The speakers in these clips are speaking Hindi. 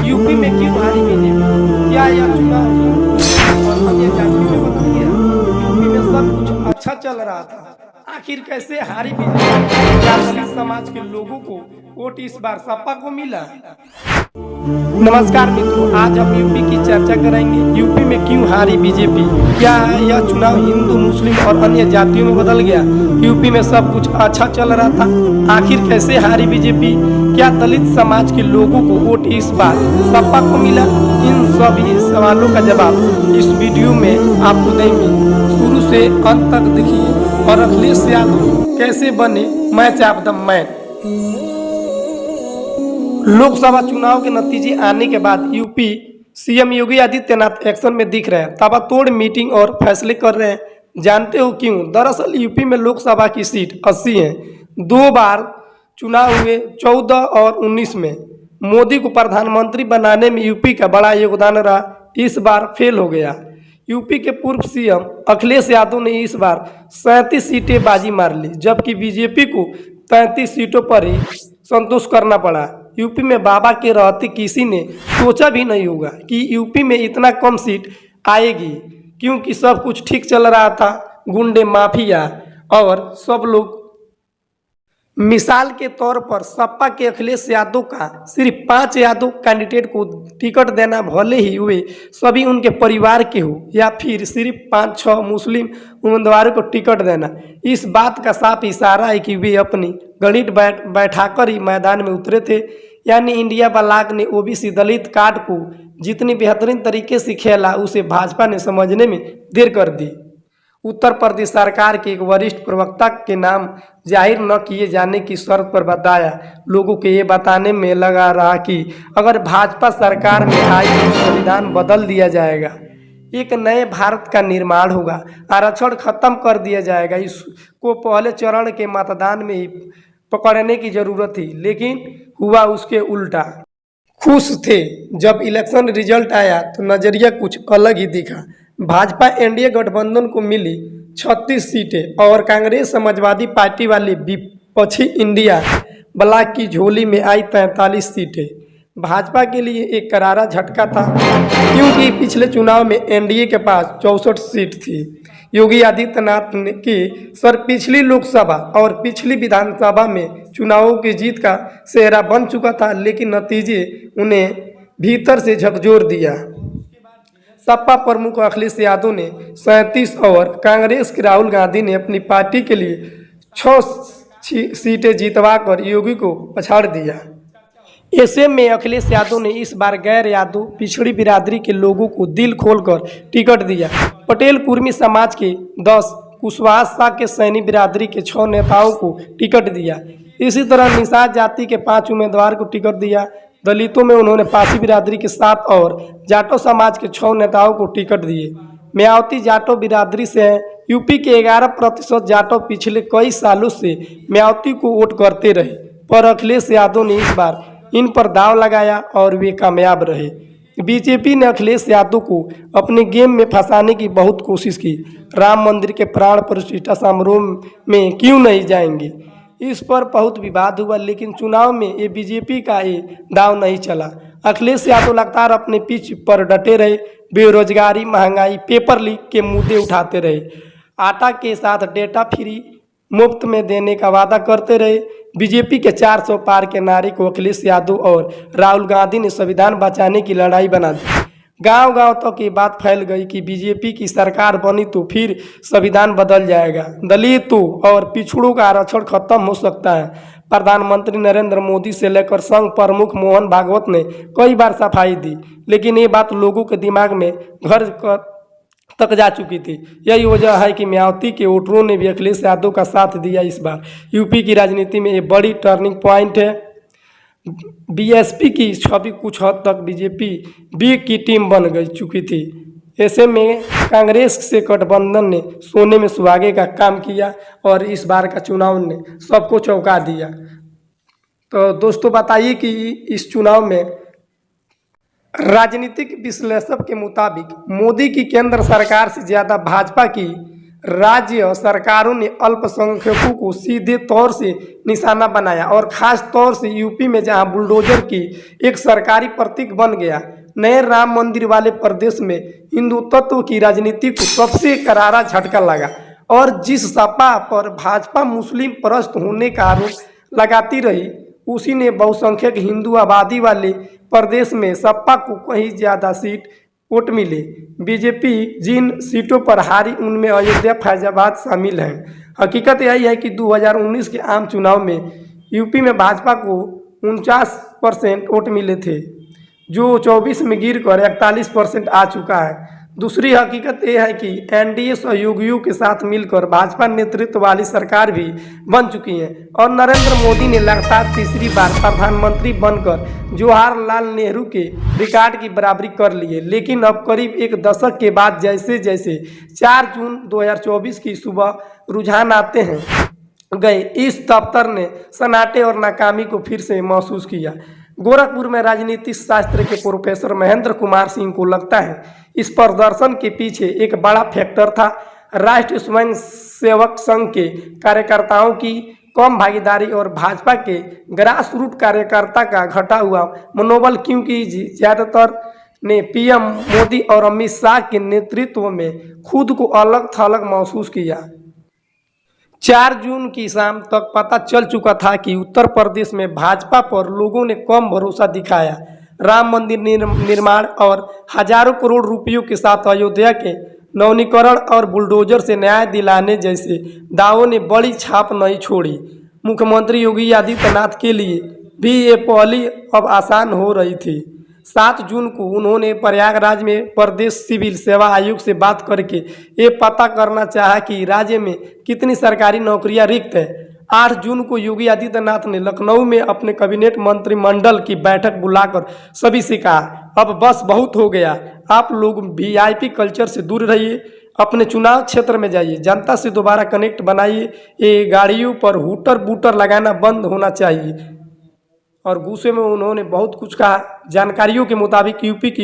यूपी में क्यों हारी बीजेपी? क्या यह चुनाव और अन्य जातियों में बदल गया? यूपी में सब कुछ अच्छा चल रहा था, आखिर कैसे हारी बीजेपी? क्या दलित समाज के लोगों को वोट इस बार सपा को मिला? नमस्कार मित्रों, आज हम यूपी की चर्चा करेंगे। यूपी में क्यों हारी बीजेपी? क्या यह चुनाव हिंदू, मुस्लिम और अन्य जातियों में बदल गया? यूपी में सब कुछ अच्छा चल रहा था, आखिर कैसे हारी बीजेपी? क्या दलित समाज के लोगों को वोट इस बार सपा को मिला? इन सभी सवालों का जवाब इस वीडियो में आपको देंगे। शुरू से अंत तक देखिए। और अखिलेश यादव कैसे बने match of the man? Lok Sabha चुनाव के नतीजे आने के बाद UP CM Yogi Adityanath action में दिख रहे हैं, ताबड़तोड़ मीटिंग और फैसले कर रहे हैं। जानते हो क्यों? दरअसल यूपी में लोकसभा की सीट 80 है। 2 बार चुनाव हुए, 14 और 19 में। मोदी को प्रधानमंत्री बनाने में यूपी का बड़ा योगदान रहा, इस बार फेल हो गया। यूपी के पूर्व सीएम अखिलेश यादव ने इस बार 37 सीटें बाजी मार ली, जबकि बीजेपी को 33 सीटों पर ही संतोष करना पड़ा। यूपी में बाबा के रहते किसी ने सोचा भी नहीं होगा कि यूपी में इतना कम सीट आएगी, क्योंकि सब कुछ ठीक चल रहा था। गुंडे, माफिया और सब लोग। मिसाल के तौर पर सपा के अखिलेश यादव का सिर्फ 5 यादव कैंडिडेट को टिकट देना, भले ही वे सभी उनके परिवार के हो, या फिर सिर्फ 5-6 मुस्लिम उम्मीदवारों को टिकट देना, इस बात का साफ इशारा है कि वे अपनी गणित बैठाकर ही मैदान में उतरे थे। यानी इंडिया ब्लॉक ने ओबीसी दलित कार्ड को जितनी बेहतरीन तरीके से खेला, उसे भाजपा ने समझने में देर कर दी। उत्तर प्रदेश सरकार के एक वरिष्ठ प्रवक्ता के नाम जाहिर न किए जाने की शर्त पर बताया, लोगों को ये बताने में लगा रहा कि अगर भाजपा सरकार में आई तो संविधान बदल दिया जाएगा, एक नए भारत का निर्माण होगा, आरक्षण खत्म कर दिया जाएगा। इसको पहले चरण के मतदान में ही पकड़ने की जरूरत थी, लेकिन हुआ उसके उल्टा। खुश थे जब इलेक्शन रिजल्ट आया तो नजरिया कुछ अलग ही दिखा। भाजपा एनडीए गठबंधन को मिली 36 सीटें और कांग्रेस समाजवादी पार्टी वाली विपक्षी इंडिया ब्लॉक की झोली में आई 43 सीटें। भाजपा के लिए एक करारा झटका था, क्योंकि पिछले चुनाव में एनडीए के पास 64 सीट थी। योगी आदित्यनाथ की सर पिछली लोकसभा और पिछली विधानसभा में चुनावों की जीत का सेहरा बन चुका था, लेकिन नतीजे उन्हें भीतर से झकझोर दिया। सपा प्रमुख अखिलेश यादव ने 37 और कांग्रेस के राहुल गांधी ने अपनी पार्टी के लिए 6 सीटें जीतवाकर योगी को पछाड़ दिया। ऐसे में अखिलेश यादव ने इस बार गैर यादव पिछड़ी बिरादरी के लोगों को दिल खोलकर टिकट दिया। पटेल कुर्मी समाज के 10, कुशवाहा शाह के सैनी बिरादरी के 6 नेताओं को टिकट दिया। इसी तरह निषाद जाति के 5 उम्मीदवार को टिकट दिया। दलितों में उन्होंने पासी बिरादरी के 7 और जाटो समाज के 6 नेताओं को टिकट दिए। म्यावती जाटो बिरादरी से हैं। यूपी के 11% जाटो पिछले कई सालों से म्यावती को वोट करते रहे, पर अखिलेश यादव ने इस बार इन पर दांव लगाया और वे कामयाब रहे। बीजेपी ने अखिलेश यादव को अपने गेम में फंसाने की बहुत कोशिश की। राम मंदिर के प्राण प्रतिष्ठा समारोह में क्यों नहीं जाएंगे, इस पर बहुत विवाद हुआ, लेकिन चुनाव में ये बीजेपी का ये दांव नहीं चला। अखिलेश यादव लगातार अपने पिच पर डटे रहे। बेरोजगारी, महंगाई, पेपर लीक के मुद्दे उठाते रहे। आटा के साथ डेटा फ्री मुफ्त में देने का वादा करते रहे। बीजेपी के 400 पार के नारे को अखिलेश यादव और राहुल गांधी ने संविधान बचाने की लड़ाई बना दी। गांव-गांव तक ये बात फैल गई कि बीजेपी की सरकार बनी तो फिर संविधान बदल जाएगा, दलितों और पिछड़ों का आरक्षण खत्म हो सकता है। प्रधानमंत्री नरेंद्र मोदी से लेकर संघ प्रमुख मोहन भागवत ने कई बार सफाई दी, लेकिन ये बात लोगों के दिमाग में घर तक जा चुकी थी। यही वजह है कि म्यावती के वोटरों ने भी अखिलेश यादव का साथ दिया। इस बार यूपी की राजनीति में ये बड़ी टर्निंग पॉइंट है। बीएसपी की छवि कुछ हद तक बीजेपी बी की टीम बन गई चुकी थी। ऐसे में कांग्रेस से गठबंधन ने सोने में सुहागे का काम किया और इस बार का चुनाव ने सबको चौंका दिया। तो दोस्तों बताइए कि इस चुनाव में राजनीतिक विश्लेषक के मुताबिक मोदी की केंद्र सरकार से ज़्यादा भाजपा की राज्य सरकारों ने अल्पसंख्यकों को सीधे तौर से निशाना बनाया और ख़ास तौर से यूपी में जहां बुलडोजर की एक सरकारी प्रतीक बन गया। नए राम मंदिर वाले प्रदेश में हिंदुत्व की राजनीति को सबसे करारा झटका लगा और जिस सपा पर भाजपा मुस्लिम परस्त होने का आरोप लगाती रही, उसी ने बहुसंख्यक हिंदू आबादी वाले प्रदेश में सपा को कहीं ज़्यादा सीट वोट मिले। बीजेपी जिन सीटों पर हारी उनमें अयोध्या फैजाबाद शामिल हैं। हकीकत यही है कि 2019 के आम चुनाव में यूपी में भाजपा को 49% वोट मिले थे, जो 24 में गिरकर 41% आ चुका है। दूसरी हकीकत यह है कि एनडीए सहयोगियों के साथ मिलकर भाजपा नेतृत्व वाली सरकार भी बन चुकी है और नरेंद्र मोदी ने लगातार तीसरी बार प्रधानमंत्री बनकर जवाहरलाल नेहरू के रिकॉर्ड की बराबरी कर ली है। लेकिन अब करीब एक दशक के बाद जैसे जैसे 4 जून 2024 की सुबह रुझान आते हैं गए, इस दफ्तर ने सन्नाटे और नाकामी को फिर से महसूस किया। गोरखपुर में राजनीति शास्त्र के प्रोफेसर महेंद्र कुमार सिंह को लगता है इस प्रदर्शन के पीछे एक बड़ा फैक्टर था राष्ट्रीय स्वयं सेवक संघ के कार्यकर्ताओं की कम भागीदारी और भाजपा के ग्रास रूट कार्यकर्ता का घटा हुआ मनोबल, क्योंकि ज़्यादातर ने पीएम मोदी और अमित शाह के नेतृत्व में खुद को अलग थलग महसूस किया। 4 जून की शाम तक पता चल चुका था कि उत्तर प्रदेश में भाजपा पर लोगों ने कम भरोसा दिखाया। राम मंदिर निर्माण और हजारों करोड़ रुपयों के साथ अयोध्या के नवीनीकरण और बुलडोजर से न्याय दिलाने जैसे दावों ने बड़ी छाप नहीं छोड़ी। मुख्यमंत्री योगी आदित्यनाथ के लिए भी ये पहली अब आसान हो रही थी। 7 जून को उन्होंने प्रयागराज में प्रदेश सिविल सेवा आयोग से बात करके ये पता करना चाहा कि राज्य में कितनी सरकारी नौकरियां रिक्त है। 8 जून को योगी आदित्यनाथ ने लखनऊ में अपने कैबिनेट मंत्रिमंडल की बैठक बुलाकर सभी से कहा, अब बस बहुत हो गया, आप लोग वीआईपी कल्चर से दूर रहिए, अपने चुनाव क्षेत्र में जाइए, जनता से दोबारा कनेक्ट बनाइए, ये गाड़ियों पर हूटर बूटर लगाना बंद होना चाहिए। और गुस्से में उन्होंने बहुत कुछ कहा। जानकारियों के मुताबिक यूपी के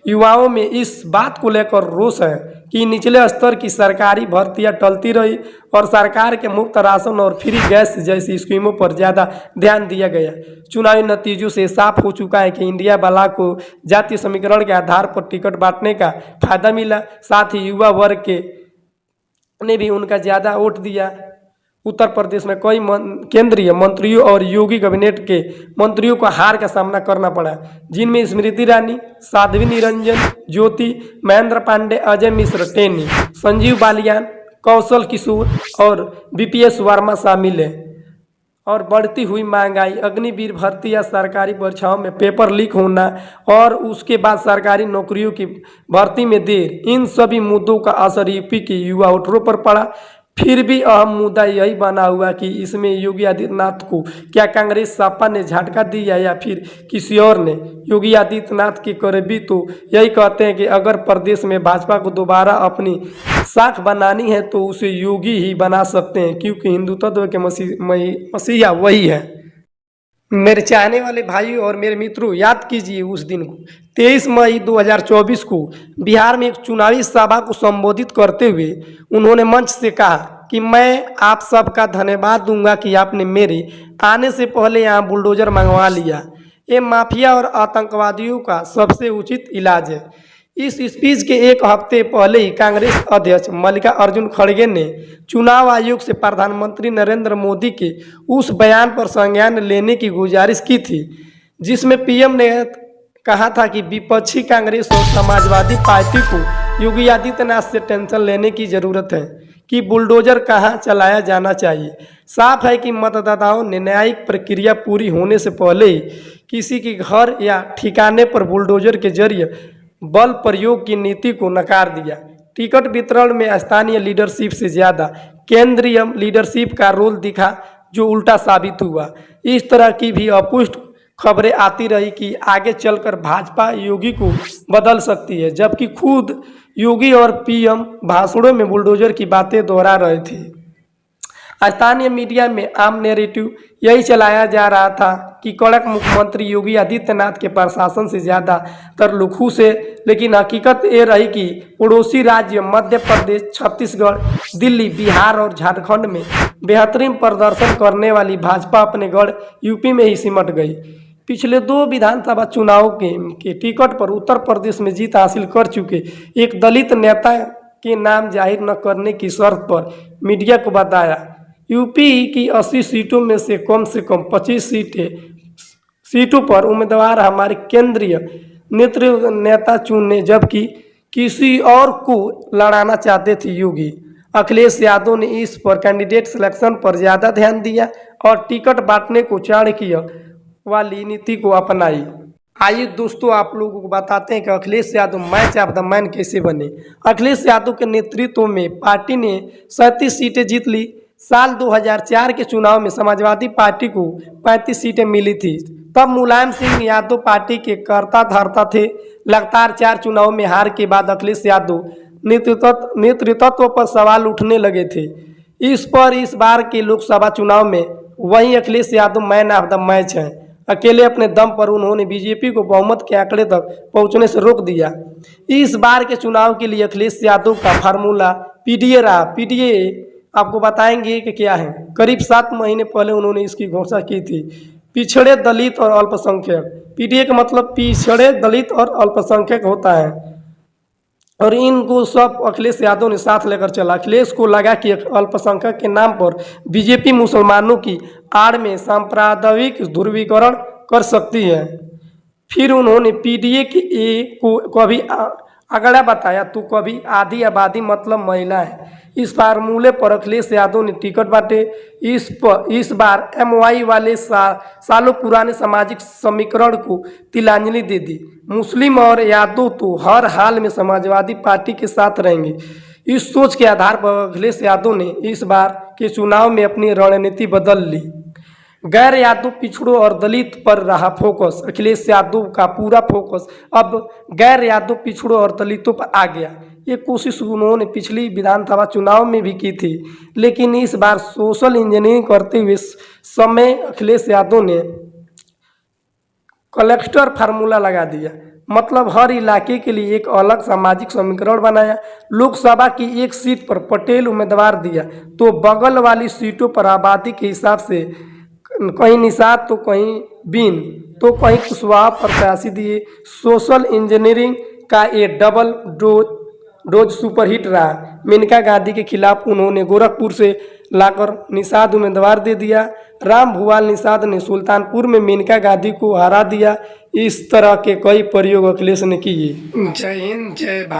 युवाओं में इस बात को लेकर रोष है कि निचले स्तर की सरकारी भर्तियां टलती रही और सरकार के मुफ्त राशन और फ्री गैस जैसी स्कीमों पर ज़्यादा ध्यान दिया गया। चुनावी नतीजों से साफ हो चुका है कि इंडिया वाला को जातीय समीकरण के आधार पर टिकट बांटने का फायदा मिला, साथ ही युवा वर्ग के ने भी उनका ज़्यादा वोट दिया। उत्तर प्रदेश में कई केंद्रीय मंत्रियों और योगी कैबिनेट के मंत्रियों को हार का सामना करना पड़ा, जिनमें स्मृति ईरानी, साध्वी निरंजन ज्योति, महेंद्र पांडे, अजय मिश्र टेनी, संजीव बालियान, कौशल किशोर और बीपीएस वर्मा शामिल हैं। और बढ़ती हुई महंगाई, अग्निवीर भर्ती या सरकारी परीक्षाओं में पेपर लीक होना और उसके बाद सरकारी नौकरियों की भर्ती में देर, इन सभी मुद्दों का असर यूपी के युवा वोटरों पर पड़ा। फिर भी अहम मुद्दा यही बना हुआ कि इसमें योगी आदित्यनाथ को क्या कांग्रेस सपा ने झटका दिया या फिर किसी और ने। योगी आदित्यनाथ के करीबी तो यही कहते हैं कि अगर प्रदेश में भाजपा को दोबारा अपनी साख बनानी है तो उसे योगी ही बना सकते हैं, क्योंकि हिंदुत्व के मसीहा वही है। मेरे चाहने वाले भाइयों और मेरे मित्रों, याद कीजिए उस दिन को, 23 मई 2024 को बिहार में एक चुनावी सभा को संबोधित करते हुए उन्होंने मंच से कहा कि मैं आप सबका धन्यवाद दूंगा कि आपने मेरे आने से पहले यहाँ बुलडोजर मंगवा लिया। ये माफिया और आतंकवादियों का सबसे उचित इलाज है। इस स्पीच के एक हफ्ते पहले ही कांग्रेस अध्यक्ष मल्लिकार्जुन खड़गे ने चुनाव आयोग से प्रधानमंत्री नरेंद्र मोदी के उस बयान पर संज्ञान लेने की गुजारिश की थी, जिसमें पीएम ने कहा था कि विपक्षी कांग्रेस और समाजवादी पार्टी को योगी आदित्यनाथ से टेंशन लेने की ज़रूरत है कि बुलडोजर कहां चलाया जाना चाहिए। साफ है कि मतदाताओं ने न्यायिक प्रक्रिया पूरी होने से पहले ही किसी के घर या ठिकाने पर बुलडोजर के जरिए बल प्रयोग की नीति को नकार दिया। टिकट वितरण में स्थानीय लीडरशिप से ज़्यादा केंद्रीय लीडरशिप का रोल दिखा, जो उल्टा साबित हुआ। इस तरह की भी अपुष्ट खबरें आती रही कि आगे चलकर भाजपा योगी को बदल सकती है, जबकि खुद योगी और पीएम भाषणों में बुलडोजर की बातें दोहरा रहे थे। स्थानीय मीडिया में आम नैरेटिव यही चलाया जा रहा था कि कड़क मुख्यमंत्री योगी आदित्यनाथ के प्रशासन से ज़्यादातर लोग खुश है, लेकिन हकीकत ये रही कि पड़ोसी राज्य मध्य प्रदेश, छत्तीसगढ़, दिल्ली, बिहार और झारखंड में बेहतरीन प्रदर्शन करने वाली भाजपा अपने गढ़ यूपी में ही सिमट गई। पिछले 2 विधानसभा चुनाव के टिकट पर उत्तर प्रदेश में जीत हासिल कर चुके एक दलित नेता के नाम जाहिर न करने की शर्त पर मीडिया को बताया यूपी की 80 सीटों में से कम 25 सीटों पर उम्मीदवार हमारे केंद्रीय नेता चुने, जबकि किसी और को लड़ाना चाहते थे। योगी अखिलेश यादव ने इस पर कैंडिडेट सिलेक्शन पर ज़्यादा ध्यान दिया और टिकट बांटने को चाणक्य वाली नीति को अपनाई। आइए दोस्तों, आप लोगों को बताते हैं कि Akhilesh Yadav match of the man कैसे बने। अखिलेश यादव के नेतृत्व में पार्टी ने 37 सीटें जीत ली। साल 2004 के चुनाव में समाजवादी पार्टी को 35 सीटें मिली थी। तब मुलायम सिंह यादव पार्टी के कर्ता धर्ता थे। लगातार 4 चुनाव में हार के बाद अखिलेश यादव नेतृत्व पर सवाल उठने लगे थे। इस बार के लोकसभा चुनाव में वही Akhilesh Yadav man of the match हैं। अकेले अपने दम पर उन्होंने बीजेपी को बहुमत के आंकड़े तक पहुंचने से रोक दिया। इस बार के चुनाव के लिए अखिलेश यादव का फार्मूला पीडीए रहा। पीडीए आपको बताएंगे कि क्या है। करीब 7 महीने पहले उन्होंने इसकी घोषणा की थी। पिछड़े, दलित और अल्पसंख्यक। पीडीए का मतलब पिछड़े, दलित और अल्पसंख्यक होता है, और इनको सब अखिलेश यादव ने साथ लेकर चला। अखिलेश को लगा कि अल्पसंख्यक के नाम पर बीजेपी मुसलमानों की आड़ में सांप्रदायिक ध्रुवीकरण कर सकती है। फिर उन्होंने पीडीए को कभी अगड़ा बताया तो कभी आधी आबादी मतलब महिला है। इस फार्मूले पर अखिलेश यादव ने टिकट बांटे। इस बार एमवाई वाले सालों पुराने सामाजिक समीकरण को तिलांजलि दे दी। मुस्लिम और यादव तो हर हाल में समाजवादी पार्टी के साथ रहेंगे। इस सोच के आधार पर अखिलेश यादव ने इस बार के चुनाव में अपनी रणनीति बदल ली। गैर यादव, पिछड़ों और दलित पर रहा फोकस। अखिलेश यादव का पूरा फोकस अब गैर यादव, पिछड़ों और दलितों पर आ गया। ये कोशिश उन्होंने पिछली विधानसभा चुनाव में भी की थी, लेकिन इस बार सोशल इंजीनियरिंग करते हुए समय अखिलेश यादव ने क्लस्टर फार्मूला लगा दिया। मतलब हर इलाके के लिए एक अलग सामाजिक समीकरण बनाया। लोकसभा की एक सीट पर पटेल उम्मीदवार दिया तो बगल वाली सीटों पर आबादी के हिसाब से कहीं निषाद तो कहीं बीन तो कहीं कुशवाहा प्रत्याशी दिए। सोशल इंजीनियरिंग का ये डबल डोज सुपरहिट रहा। मेनका गांधी के खिलाफ उन्होंने गोरखपुर से लाकर निषाद उम्मीदवार दे दिया। राम भुवाल निषाद ने सुल्तानपुर में मेनका गांधी को हरा दिया। इस तरह के कई प्रयोग अखिलेश ने किए। जय हिंद, जय भारत।